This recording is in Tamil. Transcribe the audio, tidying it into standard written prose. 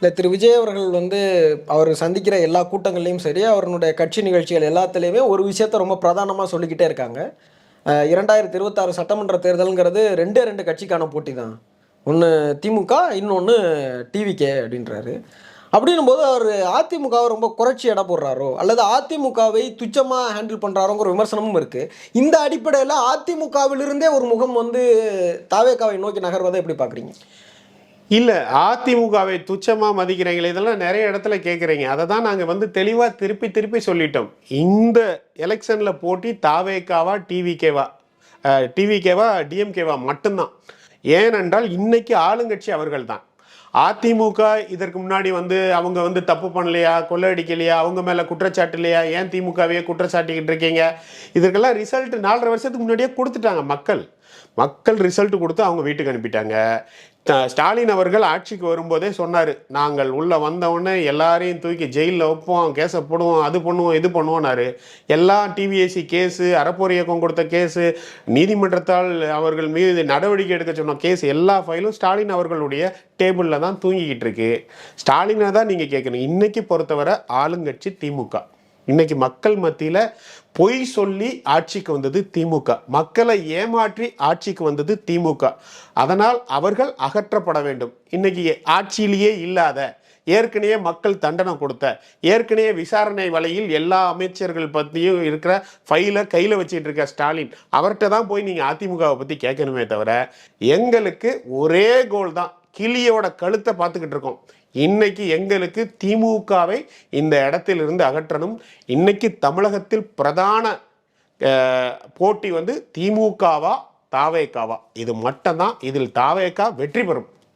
இல்லை, திரு விஜய் அவர்கள் அவர் சந்திக்கிற எல்லா கூட்டங்கள்லையும் சரி, அவருடைய கட்சி நிகழ்ச்சிகள் எல்லாத்துலேயுமே ஒரு விஷயத்த ரொம்ப பிரதானமாக சொல்லிக்கிட்டே இருக்காங்க. 2026 சட்டமன்ற தேர்தலுங்கிறது ரெண்டே ரெண்டு கட்சிக்கான போட்டி தான். ஒன்று திமுக, இன்னொன்று டிவிகே அப்படின்றாரு. அப்படின்னும்போது அவர் அதிமுகவை ரொம்ப குறைச்சி எடை போடுறாரோ, அல்லது அதிமுகவை துச்சமாக ஹேண்டில் பண்ணுறாரோங்கிற விமர்சனமும் இருக்குது. இந்த அடிப்படையில் அதிமுகவிலிருந்தே ஒரு முகம் தாவேகாவை நோக்கி நகர்வதை எப்படி பார்க்குறீங்க? இல்லை, அதிமுகவை துச்சமாக மதிக்கிறீங்களே, இதெல்லாம் நிறைய இடத்துல கேட்குறீங்க. அதை தான் நாங்கள் தெளிவாக திருப்பி திருப்பி சொல்லிட்டோம். இந்த எலெக்ஷனில் போட்டி தாவேகாவா டிவிகேவா டிஎம்கேவா மட்டும்தான். ஏனென்றால் இன்னைக்கு ஆளுங்கட்சி அவர்கள் தான். அதிமுக இதற்கு முன்னாடி அவங்க தப்பு பண்ணலையா, கொள்ளடிக்கலையா, அவங்க மேலே குற்றச்சாட்டு இல்லையா, ஏன் திமுகவையே குற்றச்சாட்டிக்கிட்டு இருக்கீங்க? இதற்கெல்லாம் ரிசல்ட் 4.5 வருஷத்துக்கு முன்னாடியே கொடுத்துட்டாங்க. மக்கள் ரிசல்ட் கொடுத்து அவங்க வீட்டுக்கு அனுப்பிட்டாங்க. ஸ்டாலின் அவர்கள் ஆட்சிக்கு வரும்போதே சொன்னார், நாங்கள் உள்ளே வந்தவுடனே எல்லாரையும் தூக்கி ஜெயிலில் வைப்போம், கேஸை போடுவோம், அது பண்ணுவோம், இது பண்ணுவோன்னாரு. எல்லா டிவிஎஸ்சி கேஸு, அறப்போர் இயக்கம் கொடுத்த கேஸு, நீதிமன்றத்தால் அவர்கள் மீது நடவடிக்கை எடுக்க சொன்ன கேஸ், எல்லா ஃபைலும் ஸ்டாலின் அவர்களுடைய டேபிளில் தான் தூங்கிக்கிட்டு இருக்கு. ஸ்டாலினை தான் நீங்கள் கேட்கணும். இன்னைக்கு பொறுத்தவரை ஆளுங்கட்சி திமுக. இன்னைக்கு மக்கள் மத்தியில் பொய் சொல்லி ஆட்சிக்கு வந்தது திமுக. மக்களை ஏமாற்றி ஆட்சிக்கு வந்தது திமுக. அதனால் அவர்கள் அகற்றப்பட வேண்டும். இன்னைக்கு ஆட்சியிலேயே இல்லாத, ஏற்கனவே மக்கள் தண்டனை கொடுத்த, ஏற்கனவே விசாரணை வலையில் எல்லா அமைச்சர்கள் பற்றியும் இருக்கிற ஃபைலை கையில் வச்சுட்டு இருக்க ஸ்டாலின், அவர்கிட்ட தான் போய் நீங்கள் அதிமுகவை பற்றி கேட்கணுமே தவிர, எங்களுக்கு ஒரே கோல் தான், கிளியோட கழுத்தை பார்த்துக்கிட்டு இருக்கோம். இன்னைக்கு எங்களுக்கு திமுகவை இந்த இடத்திலிருந்து அகற்றணும். இன்னைக்கு தமிழகத்தில் பிரதான போட்டி திமுகவா தாவேகாவா, இது மட்டும்தான். இதில் தாவேகா வெற்றி பெறும்.